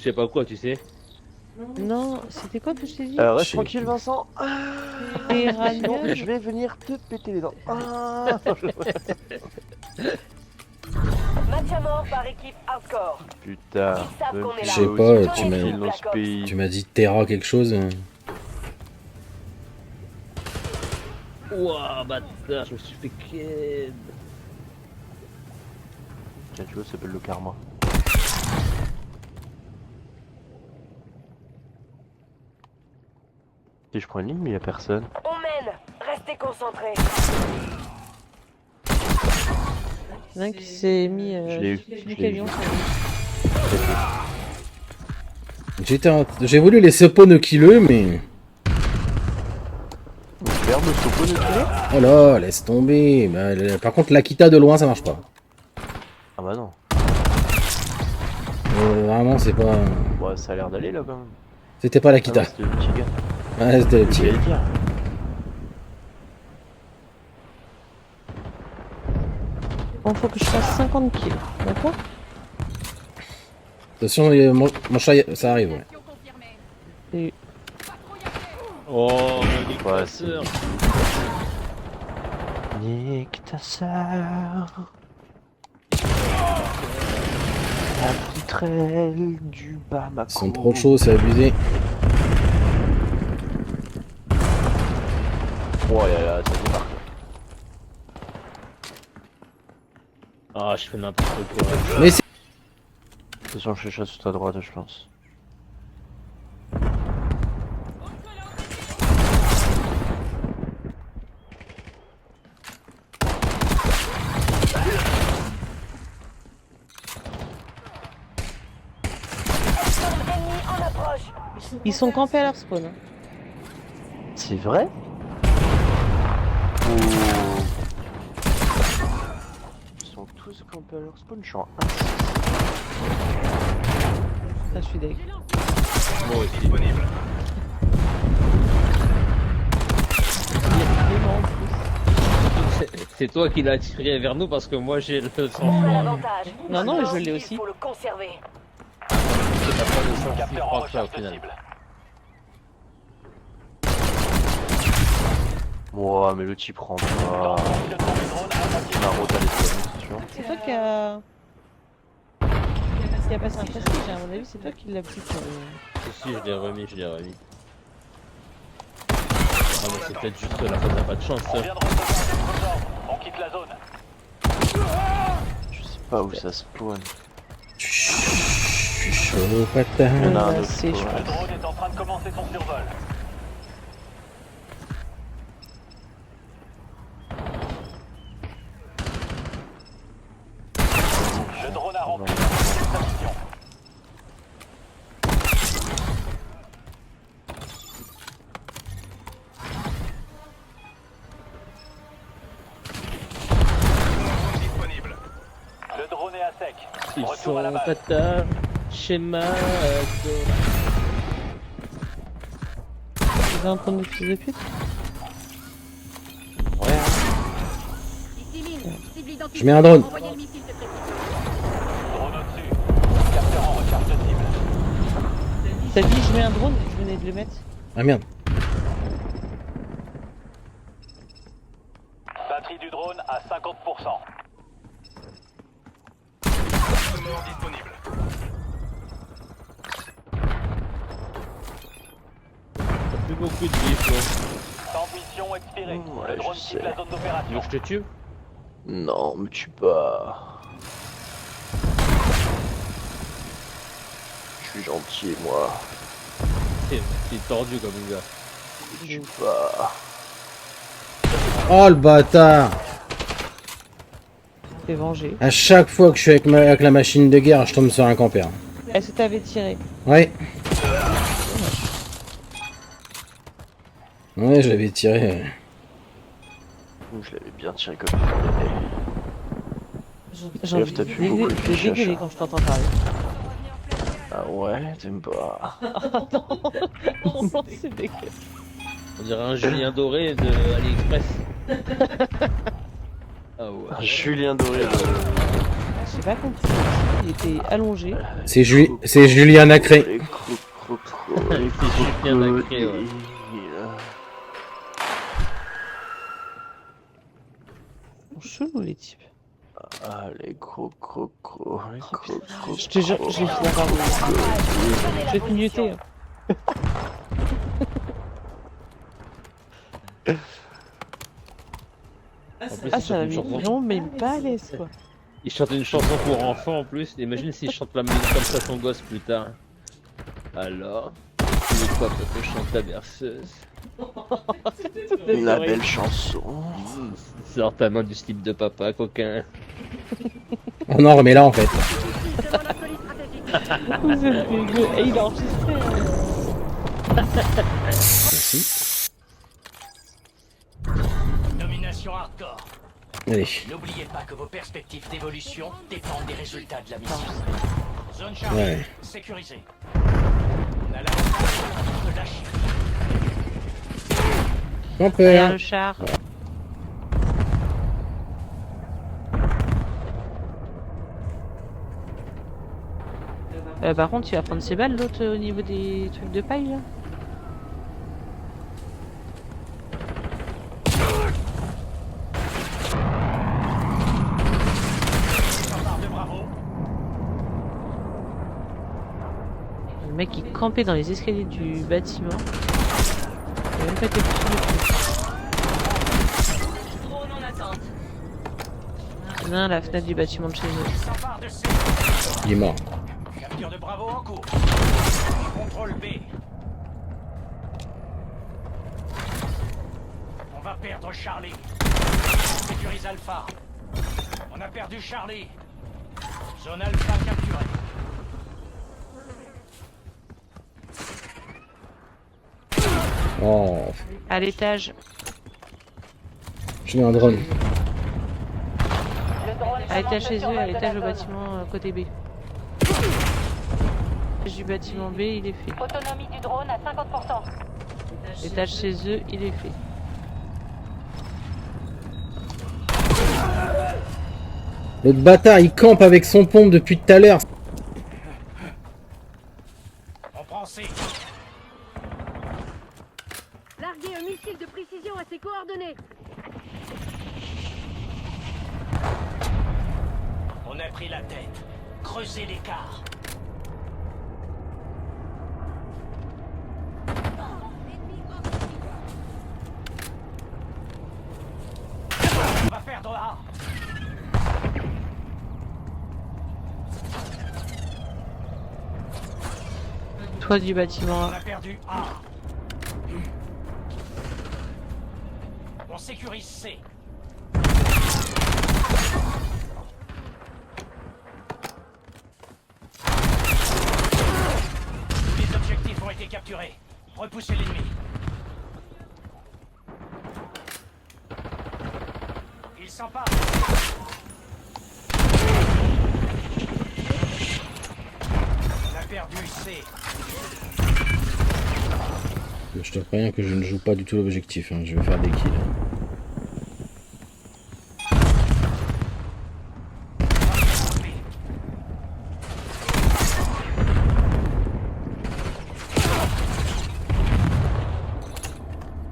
sais pas quoi, tu sais. Non, c'était quoi que je t'ai dit? Reste tranquille, Vincent. Les Sinon, ragnols. je vais venir te péter les dents. Match à mort par équipe hardcore. Putain. Ils savent qu'on est Je là. sais pas, tu m'as- dans ce pays. Tu m'as dit Terra quelque chose. Ouah, bâtard, je me suis fait ken. Tiens, tu vois, ça s'appelle le karma. Si je prends une ligne, mais il y a personne. On mène. Restez concentrés. Il y en a un qui s'est mis. Je l'ai eu, sur je le l'ai camion. eu. J'ai voulu laisser Pono killer, mais. Verbe Sopo de tuer. Oh là, laisse tomber. Bah, par contre, l'Akita de loin, ça marche pas. Ah bah non. Vraiment, c'est pas. Bon, ça a l'air d'aller là quand même. C'était pas Ah l'Akita. non, c'était le petit gars. Ouais, c'était le Je petit. vais le dire. Bon, faut que je fasse 50 kills, d'accord? Attention, mon chat, ça arrive. Ouais. Et Oh, nique Ouais, ta c'est- sœur. Nique ta sœur. La poutrelle du Bamako. Ils sont trop chauds, c'est abusé. Oh là là, ça démarque. Ah, je fais n'importe quoi. Mais c'est. Attention, je cherche sur ta droite, je pense. Ennemi en approche. ils sont campés à leur spawn. Hein. C'est vrai? Ils sont tous campés à leur spawn, je suis en 1. Ça, je suis deg. Moi aussi. C'est toi qui l'as tiré vers nous parce que moi j'ai le On a sang-froid. l'avantage. Non, non, je l'ai Il aussi. faut le conserver. T'as pas le sang si froid que ça au final. Ouah, mais le type prend pas. Naruto à l'espagnol, c'est sûr. C'est toi qui a. Qui a passé un prestige, à mon avis, c'est toi qui l'as pris sur le. Si, je l'ai remis, je l'ai remis. Ah, mais c'est peut-être juste là, t'as pas de chance. Ça. On quitte la zone. Je sais pas où ça spawn. Je suis chaud, patin. Il y en a un Là, autre c'est, je spawn. Le drone est en train de commencer son survol. Le drone a rempli sa mission. Le drone est à sec. Ils Retour sont à la base. tata, schéma, Vous êtes en train de fils de pute? Je mets un drone. Drone au-dessus. Capteur en recherche de cible. T'as dit je mets un drone, je venais de le mettre. Ah merde. Batterie du drone à 50%. t'as plus beaucoup de vie, Flo. Temps de mission expiré. Ouais, Le drone je quitte sais. la zone Tu veux d'opération. que je te tue? Non, me tue pas. Je suis gentil, moi. C'est tordu comme gars. Me tue pas. Oh le bâtard. T'es vengé. À chaque fois que je suis avec la machine de guerre, je tombe sur un campeur. Est-ce que t'avais tiré? Ouais. Ouais, je l'avais tiré. Je l'avais bien tiré comme il fallait. J'ai envie t'as de pu beaucoup de dégueuler chacha. quand je t'entends parler. Ah ouais, t'aimes pas. Non, c'est dégueu. On dirait un Julien Doré de AliExpress. Ah ouais. Julien Doré. J'ai pas compris. il était allongé. C'est Julien Nacré. Les crocodiles. C'est Julien Nacré, ouais. Ils sont chelous les types. Ah, les crocodiles. Je te jure, je vais finir par vous. Je vais te muter. Hein. En plus, Ah, il ça chante m'a une mis chanson. vraiment même pas à l'aise quoi. Il chante une chanson pour enfants en plus. Imagine s'il chante la musique comme ça à son gosse plus tard. Alors, tu veux quoi que je chante ta berceuse? La belle chanson. Sors ta main du slip de papa, coquin. Oh non, remets là en fait. Vous êtes dégueu. Et il a enregistré. Merci. Domination hardcore. Allez. N'oubliez pas que vos perspectives d'évolution dépendent des résultats de la mission. Zone chargée, Ouais. sécurisée. On a l'avantage de lâcher. Derrière Camper. le char. Par contre, il va prendre ses balles l'autre au niveau des trucs de paille là. Part de Bravo. Le mec il campait dans les escaliers du bâtiment. Il a même pas été touché du tout. Drone en attente. Non, la fenêtre du bâtiment de chez eux. S'empare de C. Il est mort. Capture de Bravo en cours. Contrôle B. On va perdre Charlie. On sécurise Alpha. On a perdu Charlie. Zone Alpha capturée. Oh, À l'étage. je mets un drone. Le drone À l'étage chez s'avance eux, à sur l'étage la au zone. bâtiment côté B. L'étage du bâtiment B, il est fait. Autonomie du drone à 50%. L'étage chez eux, il est fait. L'autre bâtard, il campe avec son pompe depuis tout à l'heure. On prend C. Larguez un missile de précision à ses coordonnées. On a pris la tête. Creusez l'écart. On va perdre A. Toit du bâtiment. On a perdu A. On sécurise C. Les objectifs ont été capturés. Repoussez l'ennemi. Il s'empare. On a perdu C. Je te préviens que je ne joue pas du tout l'objectif, hein. Je vais faire des kills.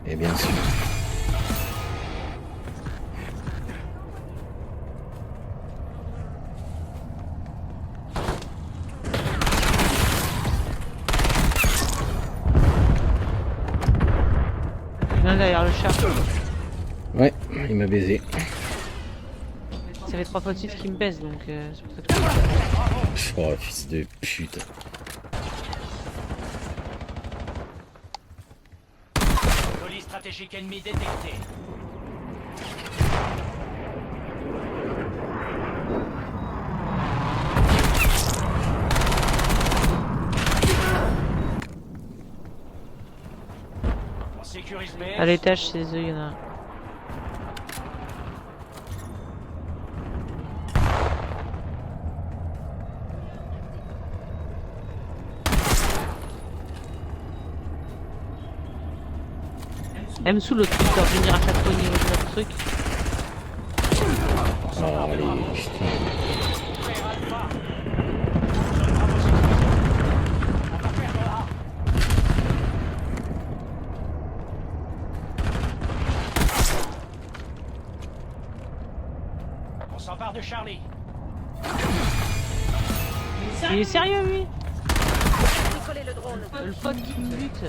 Et bien sûr. L'un derrière le char. Ouais, il m'a baisé. Ça fait 3 fois de suite qu'il me baisse donc c'est pour ça que... Oh, fils de pute. Colis stratégique ennemi détecté. On sécurise B. À l'étage chez eux, il y en a un. Msou l'autre truc, doit venir à chaque fois au niveau de notre truc. Oh, allez, putain. On s'empare de Charlie. Il est sérieux lui? Décoller le drone. Le pote qui me bute.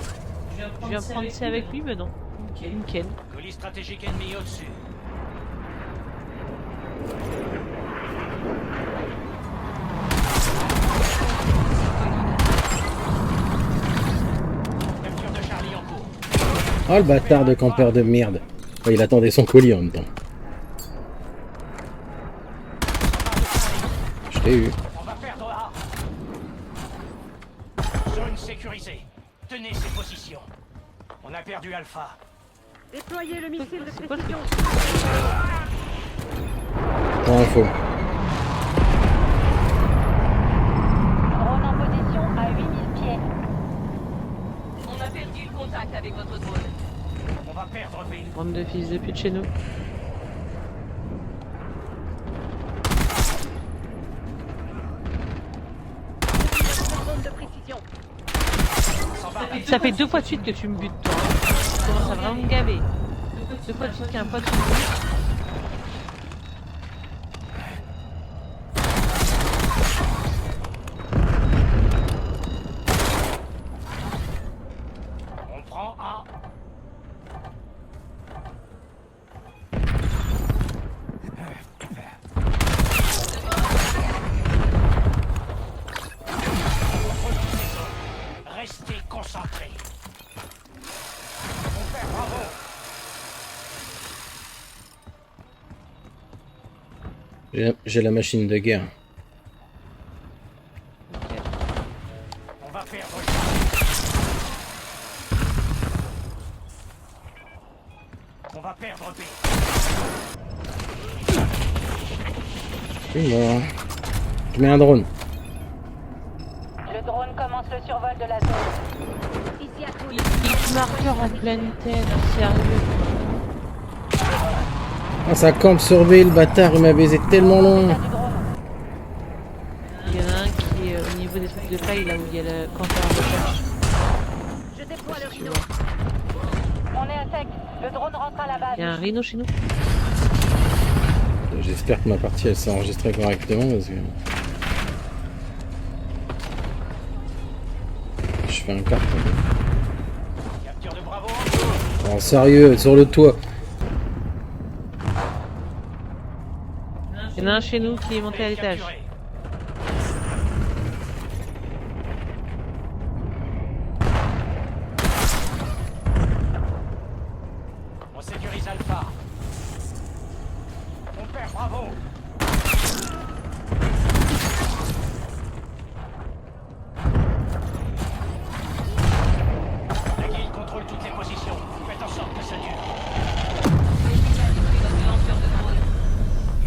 Je viens prendre ça avec lui, mais non. Nickel. Colis stratégique ennemi au-dessus. Capture de Charlie en cours. Oh le bâtard de campeur de merde. Oh, il attendait son colis en même temps. Je l'ai eu. On va perdre A. Zone sécurisée. Tenez ces positions. On a perdu Alpha. Déployez le missile de C'est quoi ce précision. Pour info. Drone en position à 8000 pieds. On a perdu le contact avec votre drone. On va perdre B. Bande de fils de pute chez nous. Drone de précision. Ça fait 2 fois de suite que tu me butes, toi. Tu commences à vraiment me gaver. 2 fois de suite qu'un pote me bute. On prend A. Restez concentrés. On fait bravo. J'ai la machine de guerre. On va perdre Charlie. On va perdre B. Je suis mort. Je mets un drone. Le drone commence le survol de la zone. Ici à Toulouse. Il marqueur en pleine tête, sérieux. Ah, ça campe sur B, le bâtard, il m'a baisé tellement long. Du drone. Il y en a un qui est au niveau des trucs de paille, là où il y a le campeur en recherche. Je déploie le Tu rhino. vois. On est à sec. Le drone rentre à la base. Il y a un rhino chez nous. J'espère que ma partie elle s'est enregistrée correctement parce que... Je fais un carton. Capture de Bravo en cours. Oh, sérieux, sur le toit. Il y en a un chez nous qui est monté à l'étage. Capturé. On sécurise Alpha. On perd Bravo. La guilde contrôle toutes les positions. Faites en sorte que ça dure.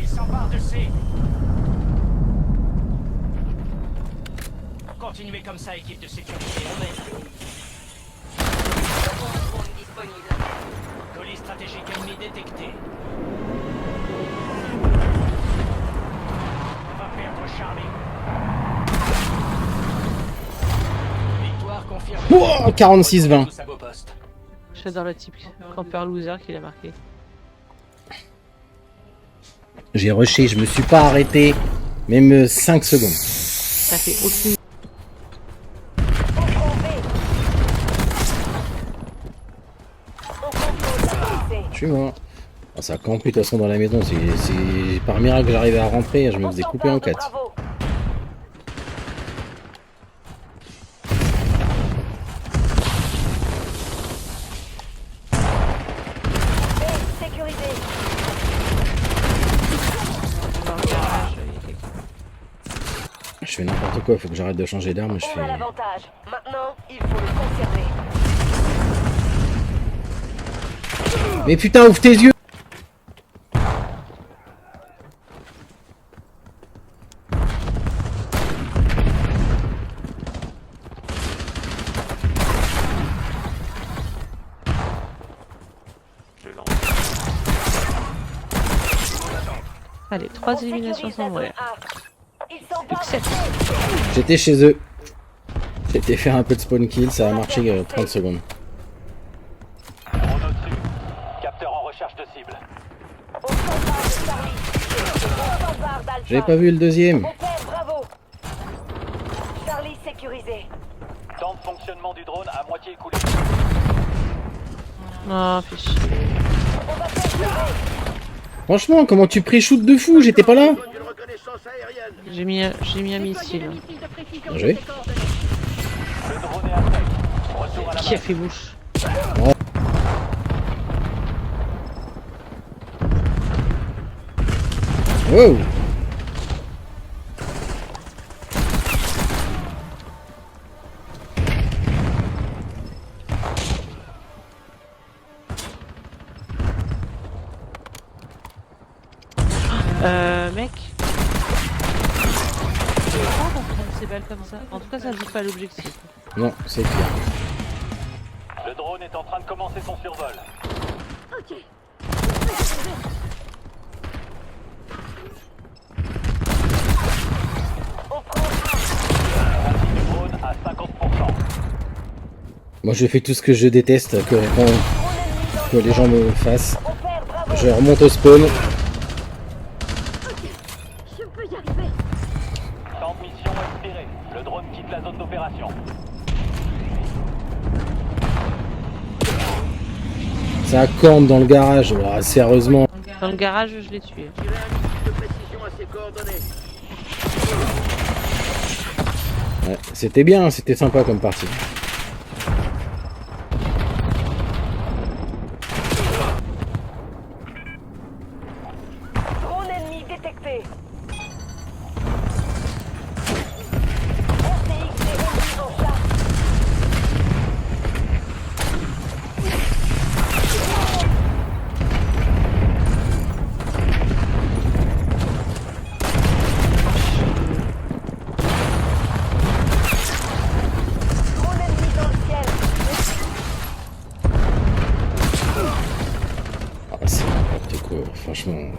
Il s'empare de C. Continuez comme ça, équipe de sécurité. On est. Drone disponible. Colis stratégique ennemi détecté. On va perdre Charlie. Victoire confirmée. Wow, 46-20. Tous à vos postes. J'adore le type campeur loser qui l'a marqué. J'ai rushé, je me suis pas arrêté. Même 5 secondes. Ça fait aucune. Je suis mort. Oh, ça campe de toute façon dans la maison. Si par miracle j'arrivais à rentrer, je me faisais couper en 4. Sécurisé. Dans le garage, il y a quelqu'un. Je fais n'importe quoi, faut que j'arrête de changer d'arme. Je On a fais... l'avantage. Maintenant, il faut le conserver. Mais putain, ouvre tes yeux! Allez, 3 éliminations sans mourir. Ils sont pas. Succès. J'étais chez eux. J'ai été faire un peu de spawn kill, ça a marché 30 secondes. Drone au-dessus. Capteur en recherche de cible. Au combat de Charlie. s'empare d'Alpha. J'avais pas vu le deuxième. On perd, bravo. Charlie sécurisé. Temps de fonctionnement du drone à moitié écoulé. Non, fais chier. On va perdre le B. Franchement, comment tu pré-shoot de fou? J'étais pas là. J'ai mis un missile. Bien joué. Le drone est à sec. Retour à la Qui a fait mouche? Wow. Mec. Pourquoi on prend ces balles comme ça? En tout cas, ça vise pas l'objectif. Non, c'est clair. Le drone est en train de commencer son survol. On prend Trafic du drone à 50%. Moi, je fais tout ce que je déteste que les gens me fassent. On perd, bravo. Je remonte au spawn. Je peux y arriver. Temps de mission expiré. Le drone quitte la zone d'opération. Ça campe dans le garage. Oh, sérieusement. Dans le garage, je l'ai tué. Ouais, c'était bien, c'était sympa comme partie. Drone ennemi détecté. RTX et ennemi en charge. Drone ennemi dans le ciel. Ah, c'est n'importe quoi, franchement.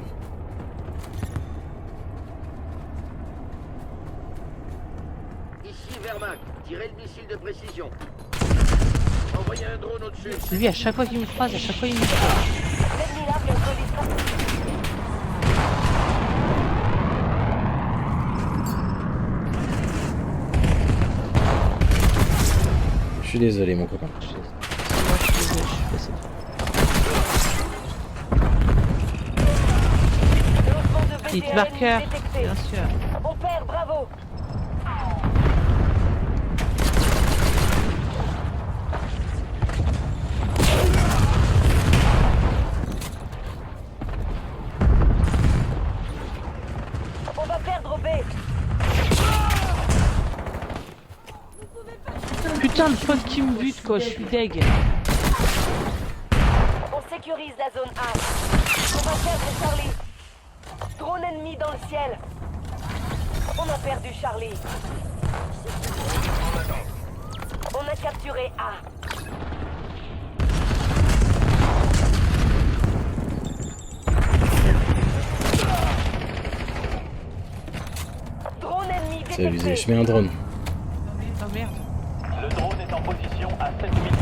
Ici Wehrmacht, tirez le missile de précision. Envoyez un drone au-dessus. Lui, à chaque fois qu'il me croise, à chaque fois il me croise. L'ennemi là vient de distraire. Je suis désolé, mon copain. Moi, je suis désolé, je suis passé. Lancement de Hit BTR marker, ennemi détecté. bien sûr. On perd, bravo. On va perdre B. Putain de pote qui me bute quoi, je suis deg. On sécurise la zone A. On va perdre Charlie. Drone ennemi dans le ciel. On a perdu Charlie. On a capturé A. Drone ennemi C'est abusé, détecté. je mets un drone. Oh merde. Le drone est en position à 7 minutes.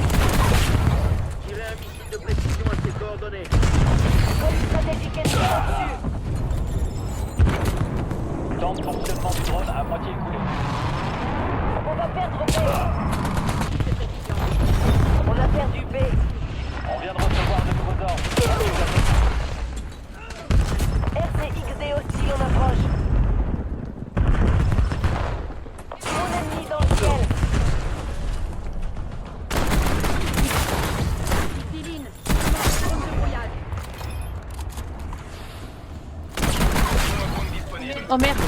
Tirez un missile de précision à ses coordonnées. Zone stratégique ennemi au-dessus. Temps de fonctionnement du drone à moitié écoulé. On va perdre B. On a perdu B. On vient de recevoir de nouveaux ordres. RCXD hostile en approche. Drone ennemi dans le ciel. Oh merde.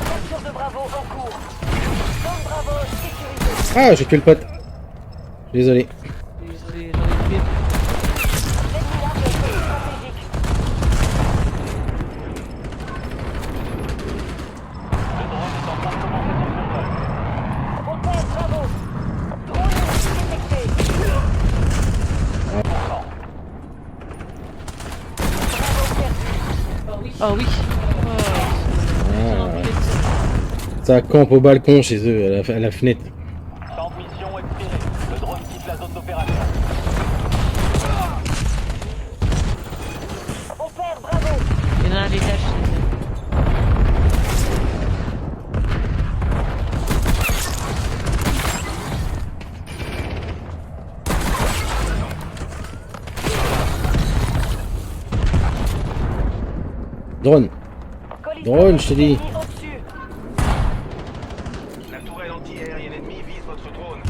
Capture de Bravo en cours. Zone Bravo sécurisée. Ah, j'ai tué le pote. Désolé. J'en ai tué. L'ennemi là vient de stratégique. Le drone est en train de commencer son survol. On perd Bravo. Drone ennemi détecté. Bravo perdu. Oh oui. Ah, ça campe au balcon chez eux, à la fenêtre. Temps de mission expiré. Le drone quitte la zone d'opération. Drone. Collision Drone, je te dis. ennemi au-dessus. La tourelle anti-aérienne ennemie vise votre drone.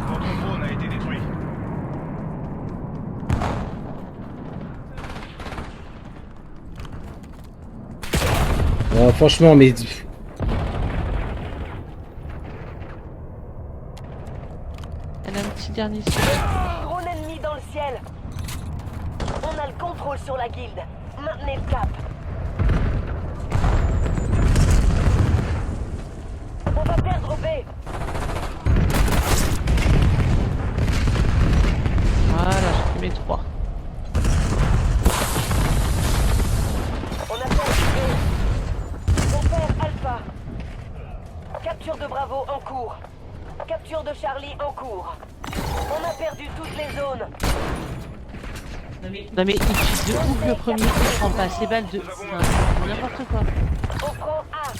Votre drone a été détruit. Franchement, mais... Elle a un petit dernier. Drone ennemi dans le ciel. On a le contrôle sur la guilde. Maintenez le cap. On va perdre B. Voilà, j'ai fait mes 3. On a perdu B. On perd Alpha. Capture de Bravo en cours. Capture de Charlie en cours. On a perdu toutes les zones. Non mais il tue de ouf le premier, il prend pas ses balles de... C'est n'importe quoi. On prend A.